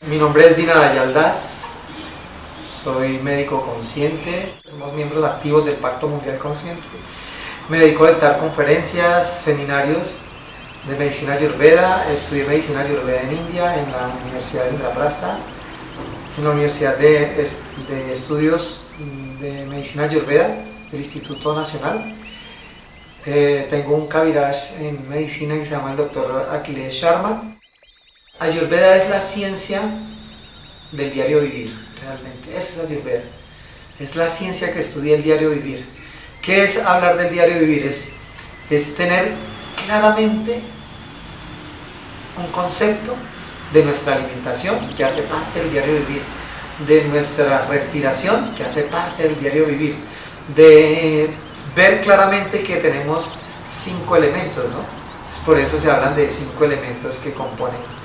Mi nombre es Dina Dayaldaz, soy médico consciente, somos miembros activos del Pacto Mundial Consciente. Me dedico a dictar conferencias, seminarios de medicina ayurveda. Estudié medicina ayurveda en India, en la Universidad de Indraprastha, en la Universidad de Estudios de Medicina Ayurveda del Instituto Nacional. Tengo un Kaviraj en medicina que se llama el Dr. Akhilesh Sharma. Ayurveda es la ciencia del diario vivir, realmente. Eso es Ayurveda. Es la ciencia que estudia el diario vivir. ¿Qué es hablar del diario vivir? Es tener claramente un concepto de nuestra alimentación, que hace parte del diario vivir, de nuestra respiración, que hace parte del diario vivir, de ver claramente que tenemos 5 elementos, ¿no? Entonces, por eso se hablan de 5 elementos que componen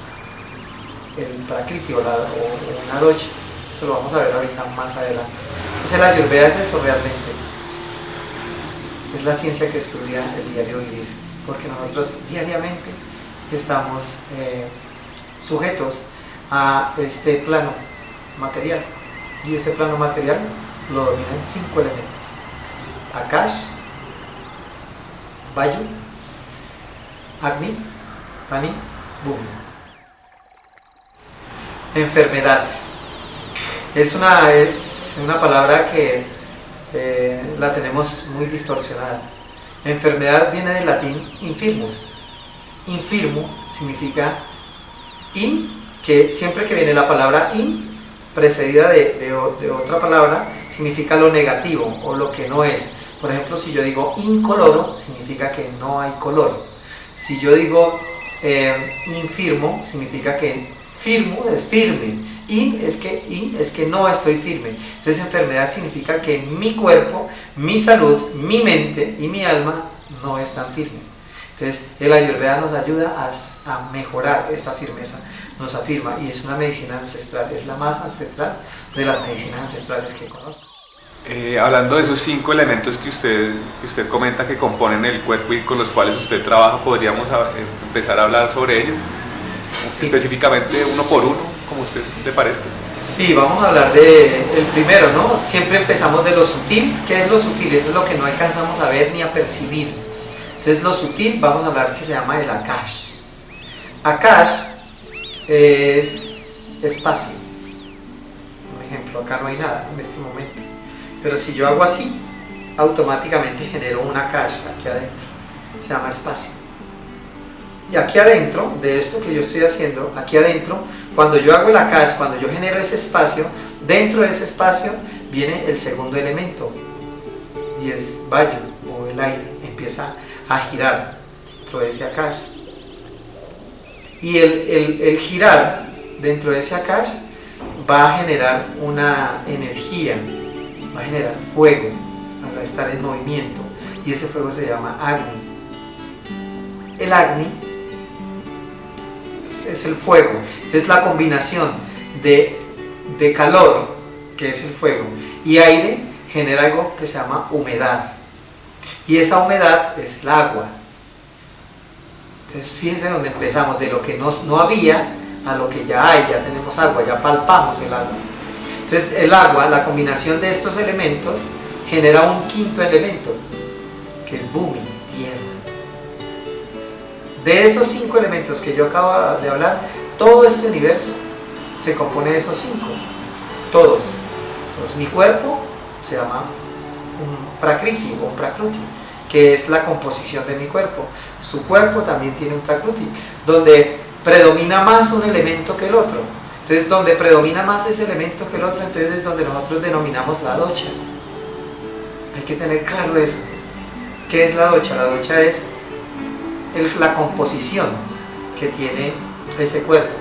el prakriti o una docha. Eso lo vamos a ver ahorita más adelante. Entonces la Ayurveda es eso realmente. Es la ciencia que estudia el diario vivir, porque nosotros diariamente estamos sujetos a este plano material, y este plano material lo dominan 5 elementos: Akash, Vayu, Agni, Pani, Bhumi. Enfermedad es una palabra que la tenemos muy distorsionada. Enfermedad viene del latín infirmus. Infirmo significa que siempre que viene la palabra precedida de otra palabra, significa lo negativo o lo que no es. Por ejemplo, si yo digo incoloro, significa que no hay color. Si yo digo infirmo, significa que firmo es firme, es que no estoy firme. Entonces enfermedad significa que mi cuerpo, mi salud, mi mente y mi alma no están firmes. Entonces el Ayurveda nos ayuda a mejorar esa firmeza, nos afirma, y es una medicina ancestral, es la más ancestral de las medicinas ancestrales que conozco. Hablando de esos 5 elementos que usted comenta que componen el cuerpo y con los cuales usted trabaja, ¿podríamos empezar a hablar sobre ellos? Sí. Específicamente uno por uno, como usted le parezca. Sí, vamos a hablar del primero, ¿no? Siempre empezamos de lo sutil. ¿Qué es lo sutil? Es lo que no alcanzamos a ver ni a percibir. Entonces lo sutil, vamos a hablar que se llama el Akash. Akash es espacio. Por ejemplo, acá no hay nada en este momento. Pero si yo hago así, automáticamente genero un Akash aquí adentro. Se llama espacio. Y aquí adentro, de esto que yo estoy haciendo, aquí adentro, cuando yo hago el Akash, cuando yo genero ese espacio, dentro de ese espacio viene el segundo elemento, y es Vayu, o el aire, empieza a girar dentro de ese Akash. Y el girar dentro de ese Akash va a generar una energía, va a generar fuego al estar en movimiento, y ese fuego se llama Agni. El Agni es el fuego, es la combinación de calor, que es el fuego, y aire, genera algo que se llama humedad, y esa humedad es el agua. Entonces fíjense donde empezamos, de lo que no había a lo que ya hay, ya tenemos agua, ya palpamos el agua. Entonces el agua, la combinación de estos elementos, genera un quinto elemento, que es Bhumi, tierra. De esos 5 elementos que yo acabo de hablar, todo este universo se compone de esos 5, todos. Entonces, mi cuerpo se llama un prakriti o un prakruti, que es la composición de mi cuerpo. Su cuerpo también tiene un prakruti, donde predomina más un elemento que el otro. Entonces, donde predomina más ese elemento que el otro, entonces es donde nosotros denominamos la docha. Hay que tener claro eso. ¿Qué es la docha? La docha es la composición que tiene ese cuerpo.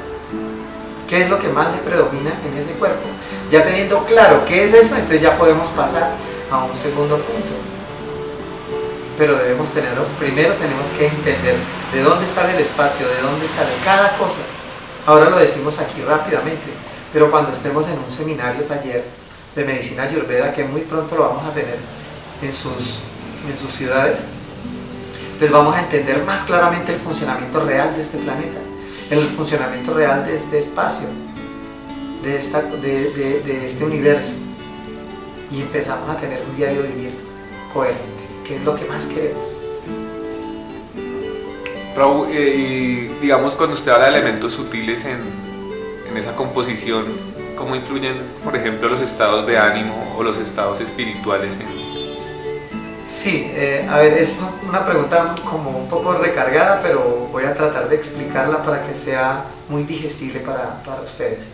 ¿Qué es lo que más le predomina en ese cuerpo? Ya teniendo claro qué es eso, entonces ya podemos pasar a un segundo punto. Pero debemos tenerlo, primero tenemos que entender de dónde sale el espacio, de dónde sale cada cosa. Ahora lo decimos aquí rápidamente, pero cuando estemos en un seminario, taller de medicina ayurveda, que muy pronto lo vamos a tener en sus ciudades, pues vamos a entender más claramente el funcionamiento real de este planeta, el funcionamiento real de este espacio, de este universo y empezamos a tener un diario vivir coherente, que es lo que más queremos. Prabhu, y digamos, cuando usted habla de elementos sutiles en esa composición, ¿cómo influyen, por ejemplo, los estados de ánimo o los estados espirituales en...? Sí, a ver, es una pregunta como un poco recargada, pero voy a tratar de explicarla para que sea muy digestible para ustedes.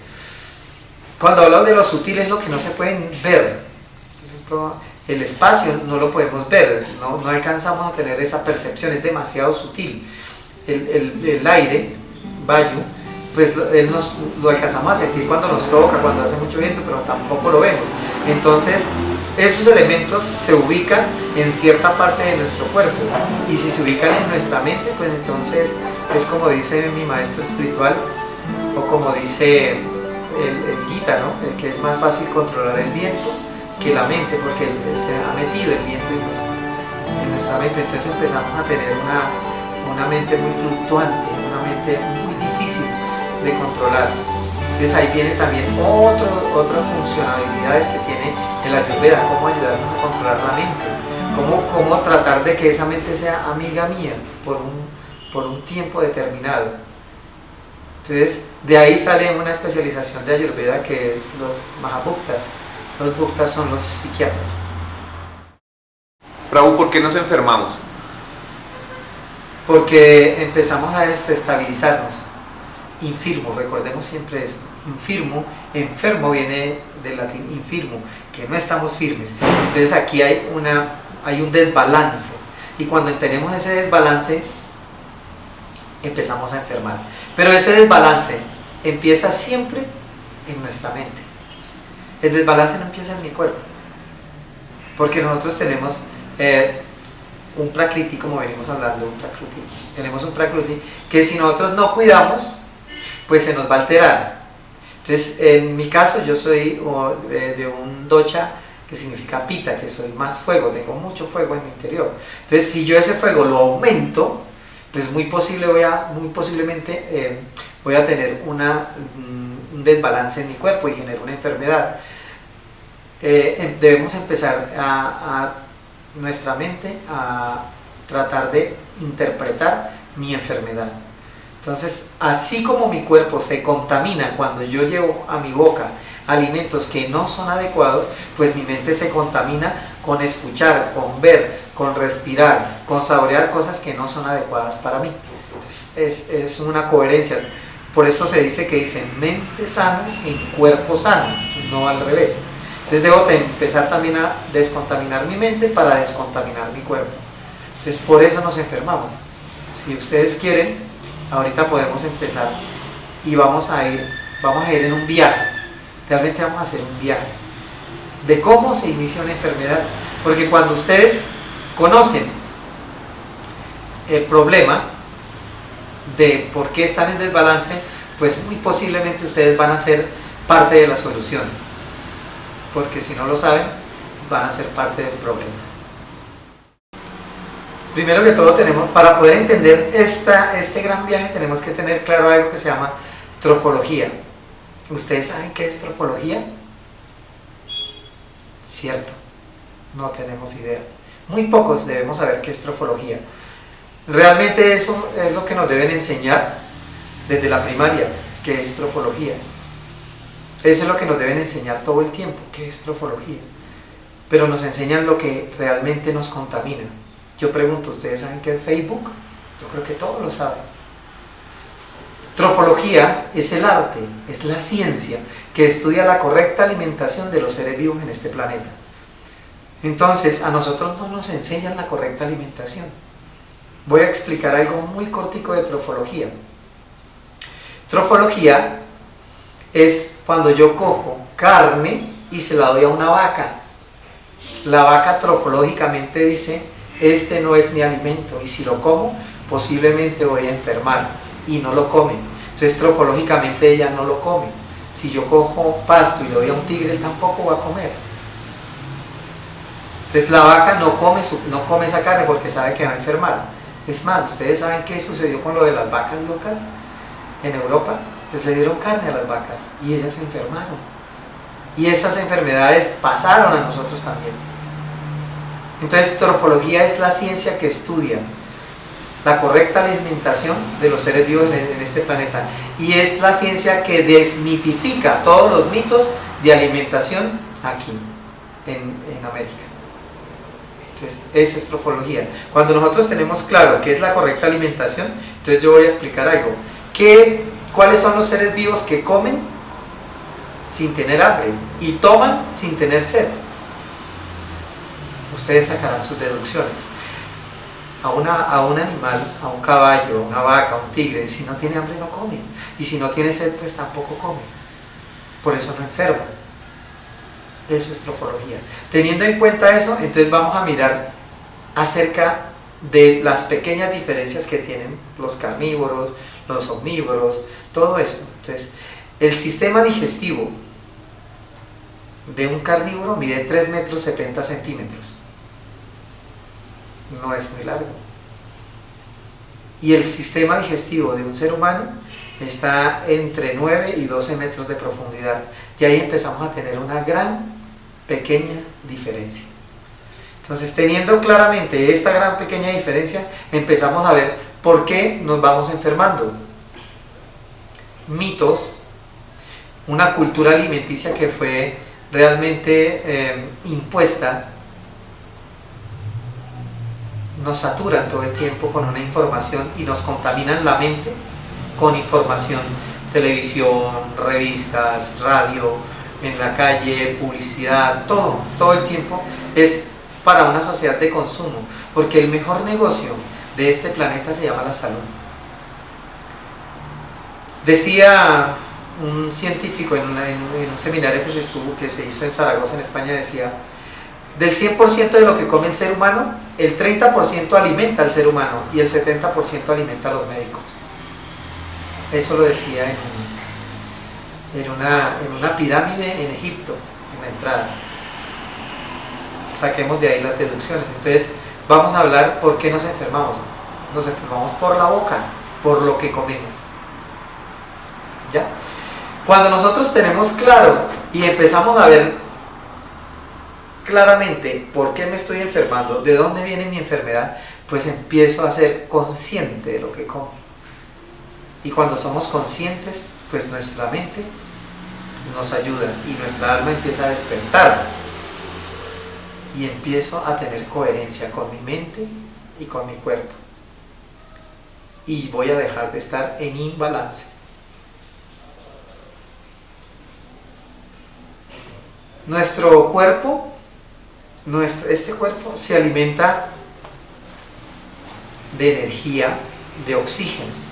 Cuando hablo de lo sutil es lo que no se pueden ver. Por ejemplo, el espacio no lo podemos ver, no alcanzamos a tener esa percepción, es demasiado sutil. El aire, Vayu, pues él lo alcanzamos a sentir cuando nos toca, cuando hace mucho viento, pero tampoco lo vemos. Entonces, esos elementos se ubican en cierta parte de nuestro cuerpo, y si se ubican en nuestra mente, pues entonces es como dice mi maestro espiritual, o como dice el Gita, ¿no? Que es más fácil controlar el viento que la mente, porque se ha metido el viento en nuestra mente. Entonces empezamos a tener una mente muy fluctuante, una mente muy difícil de controlar. Entonces ahí viene también otras funcionalidades que tiene el Ayurveda, cómo ayudarnos a controlar la mente, cómo tratar de que esa mente sea amiga mía por un tiempo determinado. Entonces de ahí sale una especialización de Ayurveda que es los Mahabhuktas. Los Bhuktas son los psiquiatras. Prabhu, ¿por qué nos enfermamos? Porque empezamos a desestabilizarnos. Infirmo, recordemos siempre eso. Enfermo viene del latín infirmo, que no estamos firmes. Entonces aquí hay un desbalance, y cuando tenemos ese desbalance empezamos a enfermar. Pero ese desbalance empieza siempre en nuestra mente. El desbalance no empieza en mi cuerpo, porque nosotros tenemos un prakriti, como venimos hablando, tenemos un prakriti que si nosotros no cuidamos, pues se nos va a alterar. Entonces, en mi caso, yo soy de un docha que significa pita, que soy más fuego, tengo mucho fuego en mi interior. Entonces, si yo ese fuego lo aumento, pues muy posiblemente voy a tener un desbalance en mi cuerpo y genero una enfermedad. Debemos empezar nuestra mente a tratar de interpretar mi enfermedad. Entonces, así como mi cuerpo se contamina cuando yo llevo a mi boca alimentos que no son adecuados, pues mi mente se contamina con escuchar, con ver, con respirar, con saborear cosas que no son adecuadas para mí. Entonces, es una coherencia. Por eso se dice que dice mente sana en cuerpo sano, no al revés. Entonces debo empezar también a descontaminar mi mente para descontaminar mi cuerpo. Entonces por eso nos enfermamos. Si ustedes quieren, ahorita podemos empezar y vamos a ir en un viaje. Realmente vamos a hacer un viaje de cómo se inicia una enfermedad. Porque cuando ustedes conocen el problema de por qué están en desbalance, pues muy posiblemente ustedes van a ser parte de la solución. Porque si no lo saben, van a ser parte del problema. Primero que todo para poder entender este gran viaje, tenemos que tener claro algo que se llama trofología. ¿Ustedes saben qué es trofología? Cierto, no tenemos idea. Muy pocos debemos saber qué es trofología. Realmente eso es lo que nos deben enseñar desde la primaria, qué es trofología. Eso es lo que nos deben enseñar todo el tiempo, qué es trofología. Pero nos enseñan lo que realmente nos contamina. Yo pregunto, ¿ustedes saben qué es Facebook? Yo creo que todos lo saben. Trofología es el arte, es la ciencia que estudia la correcta alimentación de los seres vivos en este planeta. Entonces, a nosotros no nos enseñan la correcta alimentación. Voy a explicar algo muy cortico de trofología. Trofología es cuando yo cojo carne y se la doy a una vaca. La vaca trofológicamente dice, este no es mi alimento, y si lo como, posiblemente voy a enfermar, y no lo come. Entonces trofológicamente ella no lo come. Si yo cojo pasto y le doy a un tigre, él tampoco va a comer. Entonces la vaca no come esa carne porque sabe que va a enfermar. Es más, ¿ustedes saben qué sucedió con lo de las vacas locas en Europa? pues le dieron carne a las vacas y ellas se enfermaron. Y esas enfermedades pasaron a nosotros también. Entonces, trofología es la ciencia que estudia la correcta alimentación de los seres vivos en este planeta. Y es la ciencia que desmitifica todos los mitos de alimentación aquí, en América. Entonces, esa es trofología. Cuando nosotros tenemos claro qué es la correcta alimentación, entonces yo voy a explicar algo. ¿Cuáles son los seres vivos que comen sin tener hambre y toman sin tener sed? Ustedes sacarán sus deducciones. A un animal, a un caballo, a una vaca, a un tigre, si no tiene hambre no come. Y si no tiene sed, pues tampoco come. Por eso no enferma. Eso es trofología. Teniendo en cuenta eso, entonces vamos a mirar acerca de las pequeñas diferencias que tienen los carnívoros, los omnívoros, todo esto. Entonces, el sistema digestivo de un carnívoro mide 3 metros 70 centímetros. No es muy largo. Y el sistema digestivo de un ser humano está entre 9 y 12 metros de profundidad. Y ahí empezamos a tener una pequeña diferencia. Entonces, teniendo claramente esta gran pequeña diferencia, empezamos a ver por qué nos vamos enfermando. Mitos, una cultura alimenticia que fue realmente impuesta, nos saturan todo el tiempo con una información y nos contaminan la mente con información, televisión, revistas, radio, en la calle, publicidad, todo el tiempo es para una sociedad de consumo, porque el mejor negocio de este planeta se llama la salud. Decía un científico en un seminario que se hizo en Zaragoza, en España, decía: del 100% de lo que come el ser humano, el 30% alimenta al ser humano y el 70% alimenta a los médicos. Eso lo decía en una pirámide en Egipto, en la entrada. Saquemos de ahí las deducciones. Entonces, vamos a hablar por qué nos enfermamos. Nos enfermamos por la boca, por lo que comemos. ¿Ya? Cuando nosotros tenemos claro y empezamos a ver claramente por qué me estoy enfermando, de dónde viene mi enfermedad, pues empiezo a ser consciente de lo que como. Y cuando somos conscientes, pues nuestra mente nos ayuda y nuestra alma empieza a despertar. Y empiezo a tener coherencia con mi mente y con mi cuerpo. Y voy a dejar de estar en imbalance. Nuestro cuerpo, este cuerpo se alimenta de energía, de oxígeno.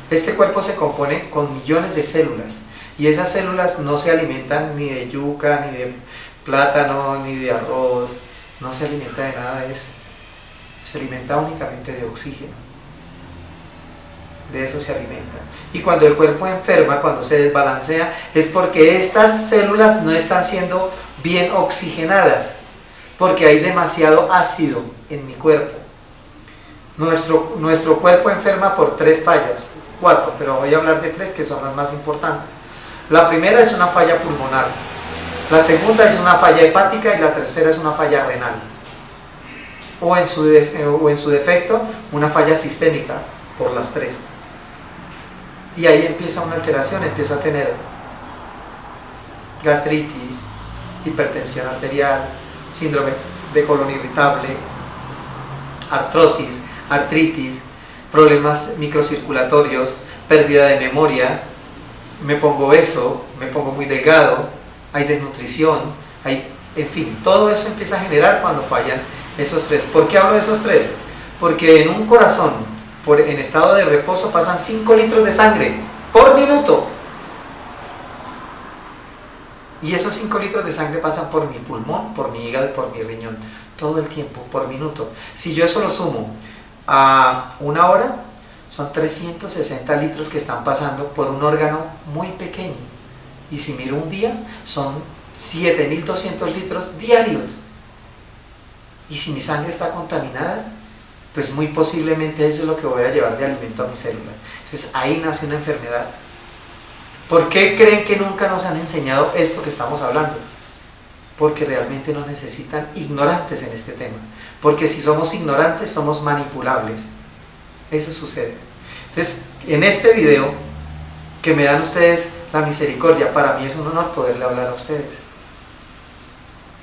Este cuerpo se compone con millones de células y esas células no se alimentan ni de yuca, ni de plátano, ni de arroz, no se alimenta de nada de eso. Se alimenta únicamente de oxígeno. De eso se alimenta. Y cuando el cuerpo enferma, cuando se desbalancea, es porque estas células no están siendo bien oxigenadas, porque hay demasiado ácido en mi cuerpo. Nuestro cuerpo enferma por 3 fallas, 4, pero voy a hablar de 3 que son las más importantes. La primera es una falla pulmonar, la segunda es una falla hepática y la tercera es una falla renal. O en su defecto, una falla sistémica por las 3. Y ahí empieza una alteración, empieza a tener gastritis, hipertensión arterial, síndrome de colon irritable, artrosis, artritis, problemas microcirculatorios, pérdida de memoria, me pongo obeso, me pongo muy delgado, hay desnutrición, en fin, todo eso empieza a generar cuando fallan esos 3. ¿Por qué hablo de esos 3? Porque en un corazón en estado de reposo pasan 5 litros de sangre por minuto. Y esos 5 litros de sangre pasan por mi pulmón, por mi hígado y por mi riñón, todo el tiempo, por minuto. Si yo eso lo sumo a una hora, son 360 litros que están pasando por un órgano muy pequeño. Y si miro un día, son 7.200 litros diarios. Y si mi sangre está contaminada, pues muy posiblemente eso es lo que voy a llevar de alimento a mis células. Entonces ahí nace una enfermedad. ¿Por qué creen que nunca nos han enseñado esto que estamos hablando? Porque realmente nos necesitan ignorantes en este tema. Porque si somos ignorantes, somos manipulables. Eso sucede. Entonces, en este video, que me dan ustedes la misericordia, para mí es un honor poderle hablar a ustedes.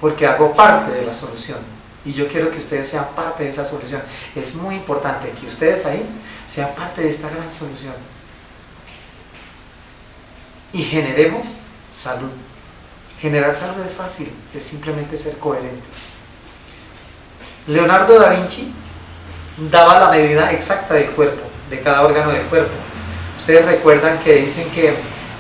Porque hago parte de la solución. Y yo quiero que ustedes sean parte de esa solución. Es muy importante que ustedes ahí sean parte de esta gran solución. Y generemos salud. Generar salud es fácil, es simplemente ser coherentes. Leonardo da Vinci daba la medida exacta del cuerpo, de cada órgano del cuerpo. Ustedes recuerdan que dicen que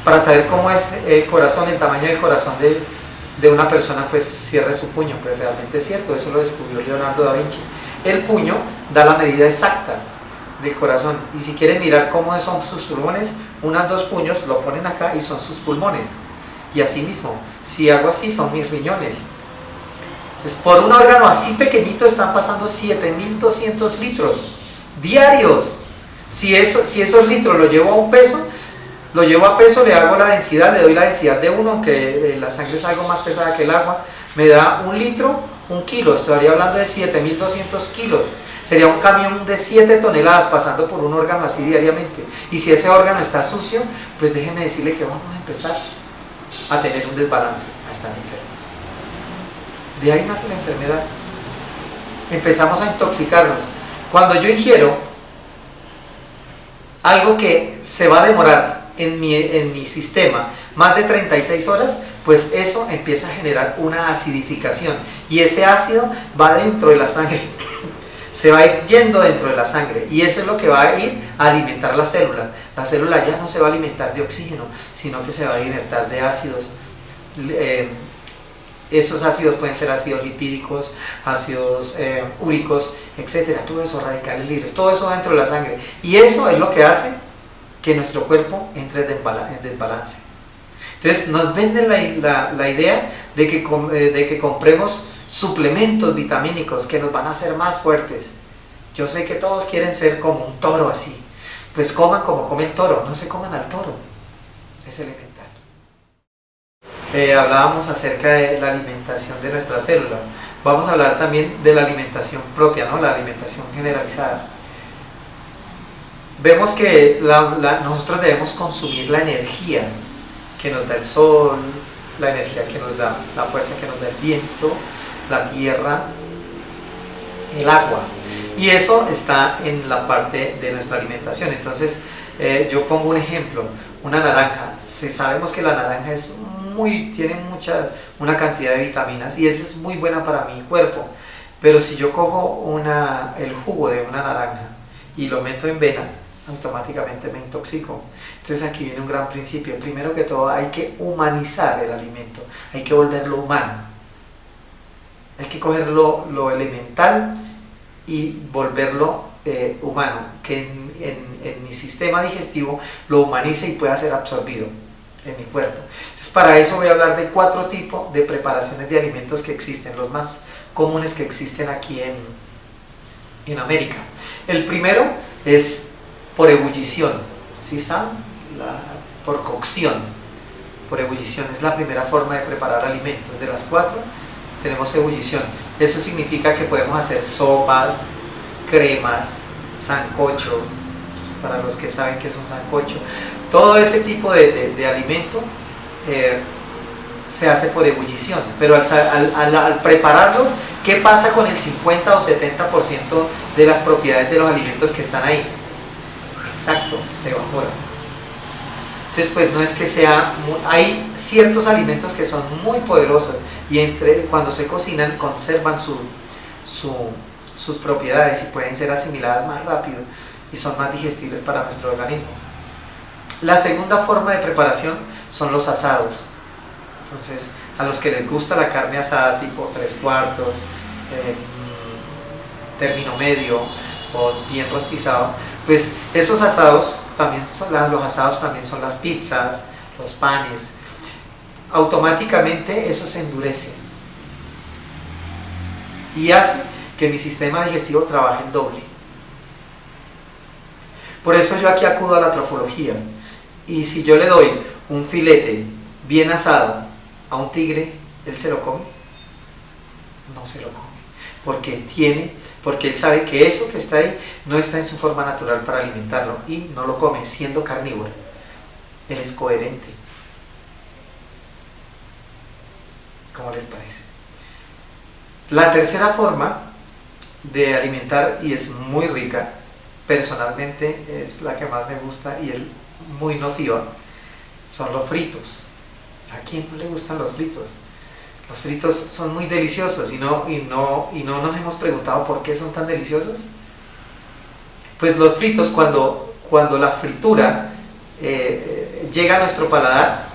para saber cómo es el corazón, el tamaño del corazón de una persona, pues cierre su puño. Pues realmente es cierto, eso lo descubrió Leonardo da Vinci. El puño da la medida exacta del corazón. Y si quieren mirar cómo son sus pulmones, unos 2 puños lo ponen acá y son sus pulmones. Y así mismo, si hago así, son mis riñones. Entonces, por un órgano así pequeñito están pasando 7.200 litros diarios. Si esos litros lo llevo a un peso, lo llevo a peso, le hago la densidad, le doy la densidad de 1, aunque la sangre es algo más pesada que el agua, me da 1 litro, 1 kilo. Estaría hablando de 7.200 kilos. Sería un camión de 7 toneladas pasando por un órgano así diariamente. Y si ese órgano está sucio, pues déjenme decirle que vamos a empezar a tener un desbalance, a estar enfermos. De ahí nace la enfermedad. Empezamos a intoxicarnos. Cuando yo ingiero algo que se va a demorar en mi sistema más de 36 horas, pues eso empieza a generar una acidificación. Y ese ácido va dentro de la sangre. Se va a ir yendo dentro de la sangre y eso es lo que va a ir a alimentar la célula. La célula ya no se va a alimentar de oxígeno, sino que se va a alimentar de ácidos. Esos ácidos pueden ser ácidos lipídicos, ácidos úricos, etcétera. Todo eso, radicales libres, todo eso va dentro de la sangre. Y eso es lo que hace que nuestro cuerpo entre en desbalance. Entonces nos venden la idea de que compremos suplementos vitamínicos que nos van a hacer más fuertes. Yo sé que todos quieren ser como un toro así. Pues coman como come el toro, no se coman al toro. Es elemental. Hablábamos acerca de la alimentación de nuestra célula. Vamos a hablar también de la alimentación propia, ¿no? La alimentación generalizada. Vemos que nosotros debemos consumir la energía que nos da el sol, la energía que nos da la fuerza que nos da el viento, la tierra, el agua, y eso está en la parte de nuestra alimentación. Entonces yo pongo un ejemplo, una naranja. Sabemos que la naranja tiene una cantidad de vitaminas y esa es muy buena para mi cuerpo, pero si yo cojo el jugo de una naranja y lo meto en vena, automáticamente me intoxico. Entonces aquí viene un gran principio. Primero que todo hay que humanizar el alimento, hay que volverlo humano. Hay que coger lo elemental y volverlo humano, que en mi sistema digestivo lo humanice y pueda ser absorbido en mi cuerpo. Entonces para eso voy a hablar de 4 tipos de preparaciones de alimentos que existen, los más comunes que existen aquí en América. El primero es por ebullición, ¿sí saben? Por cocción, por ebullición, es la primera forma de preparar alimentos. De las 4 tenemos ebullición. Eso significa que podemos hacer sopas, cremas, sancochos, para los que saben qué es un sancocho. Todo ese tipo de alimento se hace por ebullición, pero al prepararlo, ¿qué pasa con el 50 o 70% de las propiedades de los alimentos que están ahí? Exacto, se evaporan. Entonces pues no es que hay ciertos alimentos que son muy poderosos y cuando se cocinan conservan sus propiedades y pueden ser asimiladas más rápido y son más digestibles para nuestro organismo. La segunda forma de preparación son los asados. Entonces a los que les gusta la carne asada tipo 3/4, término medio o bien rostizado, pues esos asados también los asados también son las pizzas, los panes. Automáticamente eso se endurece y hace que mi sistema digestivo trabaje en doble. Por eso yo aquí acudo a la trofología, y si yo le doy un filete bien asado a un tigre, ¿él se lo come? No se lo come, porque él sabe que eso que está ahí no está en su forma natural para alimentarlo y no lo come, siendo carnívoro. Él es coherente. ¿Cómo les parece? La tercera forma de alimentar, y es muy rica, personalmente es la que más me gusta y es muy nociva, son los fritos. ¿A quién no le gustan los fritos? Los fritos son muy deliciosos y no nos hemos preguntado por qué son tan deliciosos. Pues los fritos, cuando la fritura llega a nuestro paladar,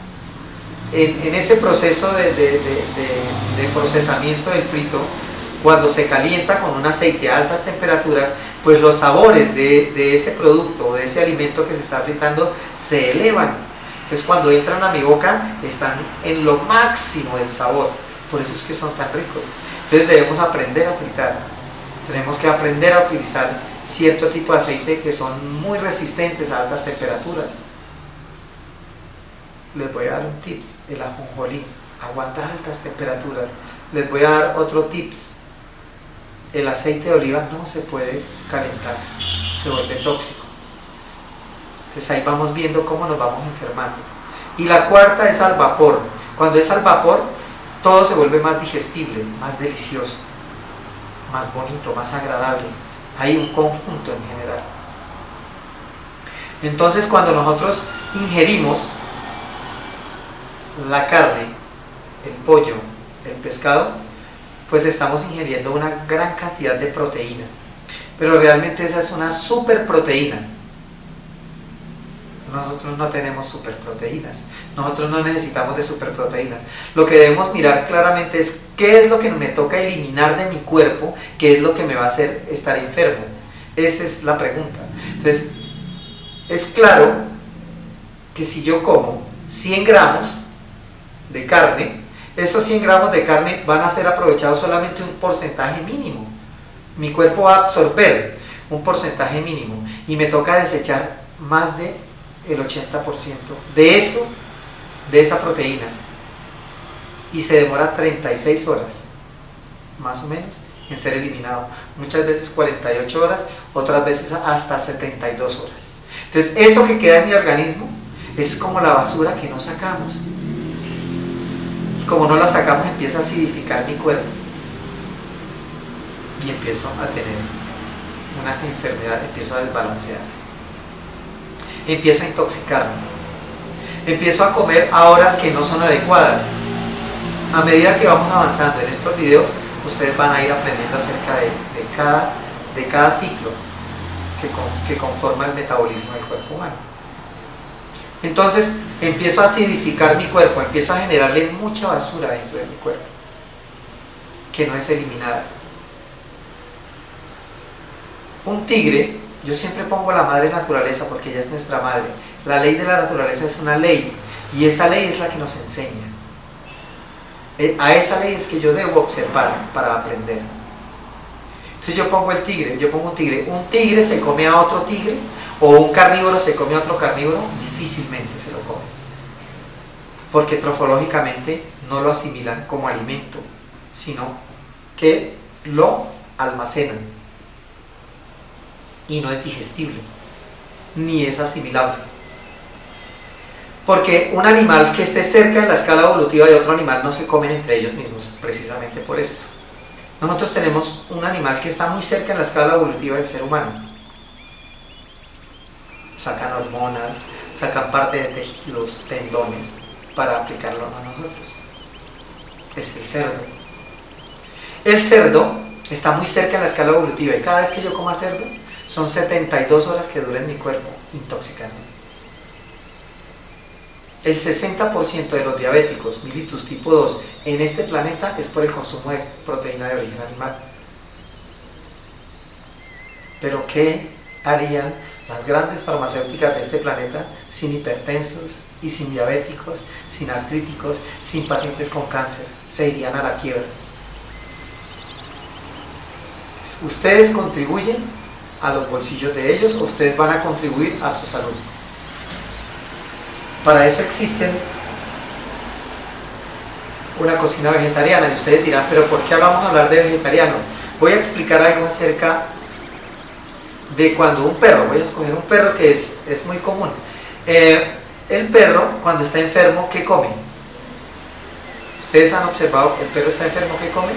en ese proceso de procesamiento del frito, cuando se calienta con un aceite a altas temperaturas, pues los sabores de ese producto, de ese alimento que se está fritando, se elevan. Entonces cuando entran a mi boca están en lo máximo del sabor, por eso es que son tan ricos. Entonces debemos aprender a fritar, tenemos que aprender a utilizar cierto tipo de aceite que son muy resistentes a altas temperaturas. Les voy a dar un tips: el ajonjolí aguanta altas temperaturas. Les voy a dar otro tips: el aceite de oliva no se puede calentar, se vuelve tóxico. Entonces ahí vamos viendo cómo nos vamos enfermando. Y la cuarta es al vapor. Cuando es al vapor, todo se vuelve más digestible, más delicioso, más bonito, más agradable. Hay un conjunto en general. Entonces cuando nosotros ingerimos la carne, el pollo, el pescado, pues estamos ingiriendo una gran cantidad de proteína, pero realmente esa es una superproteína. Nosotros no tenemos superproteínas, nosotros no necesitamos de superproteínas. Lo que debemos mirar claramente es qué es lo que me toca eliminar de mi cuerpo, qué es lo que me va a hacer estar enfermo. Esa es la pregunta. Entonces, es claro que si yo como 100 gramos de carne, esos 100 gramos de carne van a ser aprovechados solamente un porcentaje mínimo. Mi cuerpo va a absorber un porcentaje mínimo y me toca desechar más del 80% de eso, de esa proteína, y se demora 36 horas más o menos en ser eliminado, muchas veces 48 horas, otras veces hasta 72 horas. Entonces eso que queda en mi organismo es como la basura que no sacamos. Como no la sacamos, empieza a acidificar mi cuerpo y empiezo a tener una enfermedad, empiezo a desbalancear, empiezo a intoxicarme, empiezo a comer a horas que no son adecuadas. A medida que vamos avanzando en estos videos, ustedes van a ir aprendiendo acerca de cada ciclo que conforma el metabolismo del cuerpo humano. Entonces empiezo a acidificar mi cuerpo, empiezo a generarle mucha basura dentro de mi cuerpo que no es eliminada. Un tigre, yo siempre pongo la madre naturaleza porque ella es nuestra madre. La ley de la naturaleza es una ley y esa ley es la que nos enseña. A esa ley es que yo debo observar para aprender. Entonces yo pongo el tigre, yo pongo un tigre se come a otro tigre, o un carnívoro se come a otro carnívoro, difícilmente se lo come, porque trofológicamente no lo asimilan como alimento, sino que lo almacenan y no es digestible, ni es asimilable. Porque un animal que esté cerca en la escala evolutiva de otro animal no se comen entre ellos mismos, precisamente por esto. Nosotros tenemos un animal que está muy cerca en la escala evolutiva del ser humano. Sacan hormonas, sacan parte de tejidos, tendones, para aplicarlo a nosotros. Es el cerdo. El cerdo está muy cerca en la escala evolutiva y cada vez que yo coma cerdo, son 72 horas que dura en mi cuerpo, intoxicándome. El 60% de los diabéticos mellitus tipo 2 en este planeta es por el consumo de proteína de origen animal. Pero ¿qué harían las grandes farmacéuticas de este planeta sin hipertensos y sin diabéticos, sin artríticos, sin pacientes con cáncer? Se irían a la quiebra. ¿Ustedes contribuyen a los bolsillos de ellos o ustedes van a contribuir a su salud? Para eso existen una cocina vegetariana. Y ustedes dirán, pero ¿por qué vamos a hablar de vegetariano? Voy a explicar algo acerca de cuando un perro, voy a escoger un perro que es muy común. El perro, cuando está enfermo, ¿qué come? ¿Ustedes han observado el perro está enfermo, qué come?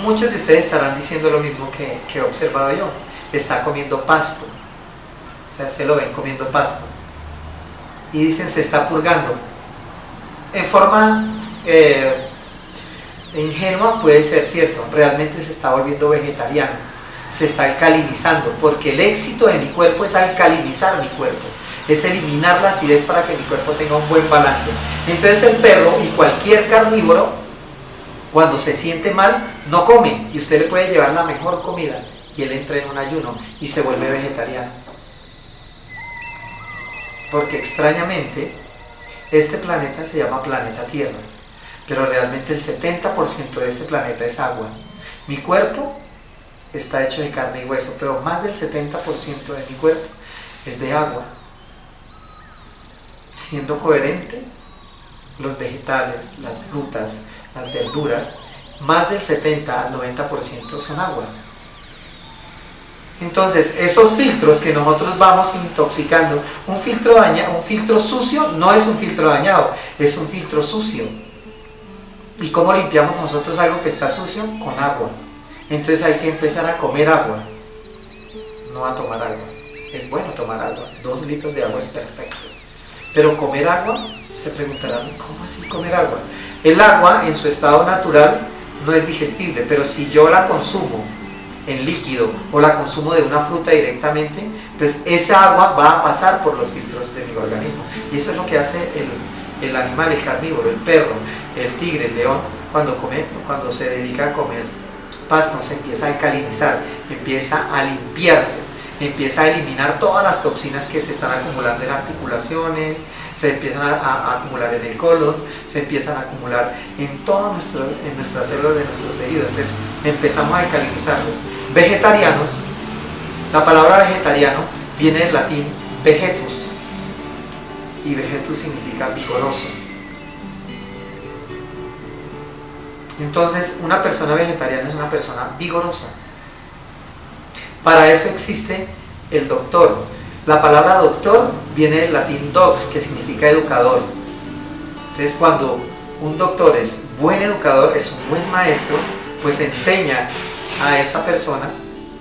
Muchos de ustedes estarán diciendo lo mismo que he observado yo. Está comiendo pasto. O sea, ustedes lo ven comiendo pasto. Y dicen, se está purgando. En forma ingenua puede ser cierto. Realmente se está volviendo vegetariano. Se está alcalinizando. Porque el éxito de mi cuerpo es alcalinizar mi cuerpo. Es eliminar la acidez para que mi cuerpo tenga un buen balance. Entonces el perro y cualquier carnívoro, cuando se siente mal, no come. Y usted le puede llevar la mejor comida y él entra en un ayuno y se vuelve vegetariano. Porque extrañamente, este planeta se llama planeta Tierra, pero realmente el 70% de este planeta es agua. Mi cuerpo está hecho de carne y hueso, pero más del 70% de mi cuerpo es de agua. Siendo coherente, los vegetales, las frutas, las verduras, más del 70 al 90% son agua. Entonces, esos filtros que nosotros vamos intoxicando, un filtro sucio no es un filtro dañado, es un filtro sucio. ¿Y cómo limpiamos nosotros algo que está sucio? Con agua. Entonces hay que empezar a comer agua, no a tomar agua. Es bueno tomar agua, 2 litros de agua es perfecto. Pero comer agua, se preguntarán, ¿cómo así comer agua? El agua en su estado natural no es digestible, pero si yo la consumo en líquido o la consumo de una fruta directamente, pues esa agua va a pasar por los filtros de mi organismo. Y eso es lo que hace el animal, el carnívoro, el perro, el tigre, el león, cuando se dedica a comer pasto, se empieza a alcalinizar, empieza a limpiarse. Empieza a eliminar todas las toxinas que se están acumulando en articulaciones, se empiezan a acumular en el colon, se empiezan a acumular en nuestras células de nuestros tejidos. Entonces empezamos a alcalinizarlos. Vegetarianos, la palabra vegetariano viene del latín vegetus, y vegetus significa vigoroso. Entonces, una persona vegetariana es una persona vigorosa. Para eso existe el doctor. La palabra doctor viene del latín dox, que significa educador. Entonces, cuando un doctor es buen educador, es un buen maestro, pues enseña a esa persona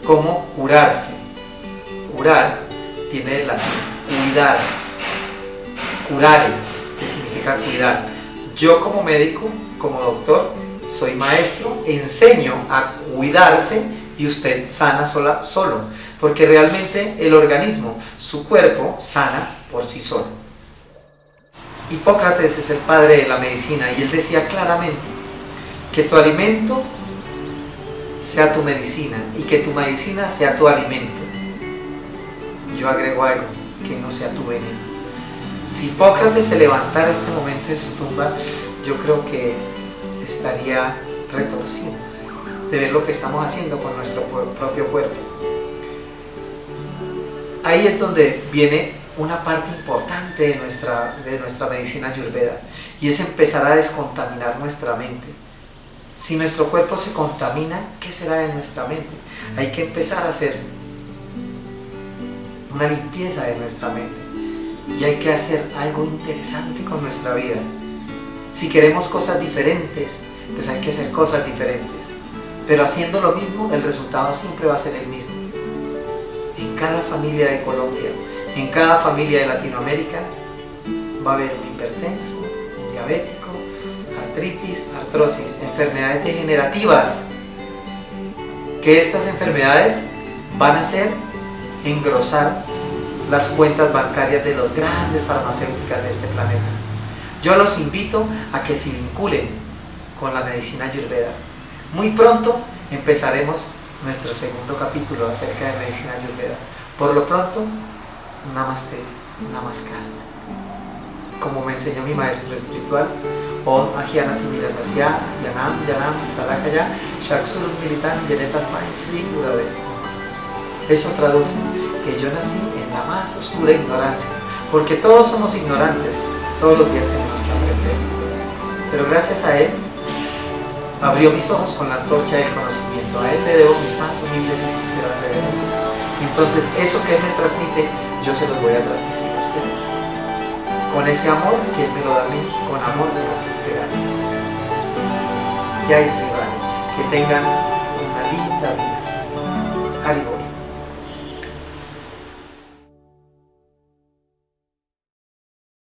cómo curarse. Curar viene del latín cuidar. Curare, que significa cuidar. Yo como médico, como doctor, soy maestro, enseño a cuidarse y usted sana solo, porque realmente el organismo, su cuerpo, sana por sí solo. Hipócrates es el padre de la medicina y él decía claramente que tu alimento sea tu medicina y que tu medicina sea tu alimento. Yo agrego algo, que no sea tu veneno. Si Hipócrates se levantara este momento de su tumba, yo creo que estaría retorciéndose de ver lo que estamos haciendo con nuestro propio cuerpo. Ahí es donde viene una parte importante de nuestra medicina ayurveda, y es empezar a descontaminar nuestra mente. Si nuestro cuerpo se contamina, ¿qué será de nuestra mente? Hay que empezar a hacer una limpieza de nuestra mente, y hay que hacer algo interesante con nuestra vida. Si queremos cosas diferentes, pues hay que hacer cosas diferentes. Pero haciendo lo mismo, el resultado siempre va a ser el mismo. En cada familia de Colombia, en cada familia de Latinoamérica, va a haber un hipertenso, un diabético, artritis, artrosis, enfermedades degenerativas. Que estas enfermedades van a hacer engrosar las cuentas bancarias de las grandes farmacéuticas de este planeta. Yo los invito a que se vinculen con la medicina ayurveda. Muy pronto empezaremos nuestro segundo capítulo acerca de medicina ayurveda. Por lo pronto, Namaste, Namaskar. Como me enseñó mi maestro espiritual, Om Ajianati Mirasya, Yanam, Yanam, Salakaya, Shaksur Militan, Yenetas Maisli, Urade. Eso traduce que yo nací en la más oscura ignorancia, porque todos somos ignorantes, todos los días tenemos que aprender, pero gracias a Él abrió mis ojos con la antorcha del conocimiento. A Él le debo mis más humildes y sinceras reverencias. Entonces eso que Él me transmite, yo se los voy a transmitir a ustedes, con ese amor que Él me lo da a mí, con amor que lo regala. Ya es rival, que tengan una linda vida. Haribol.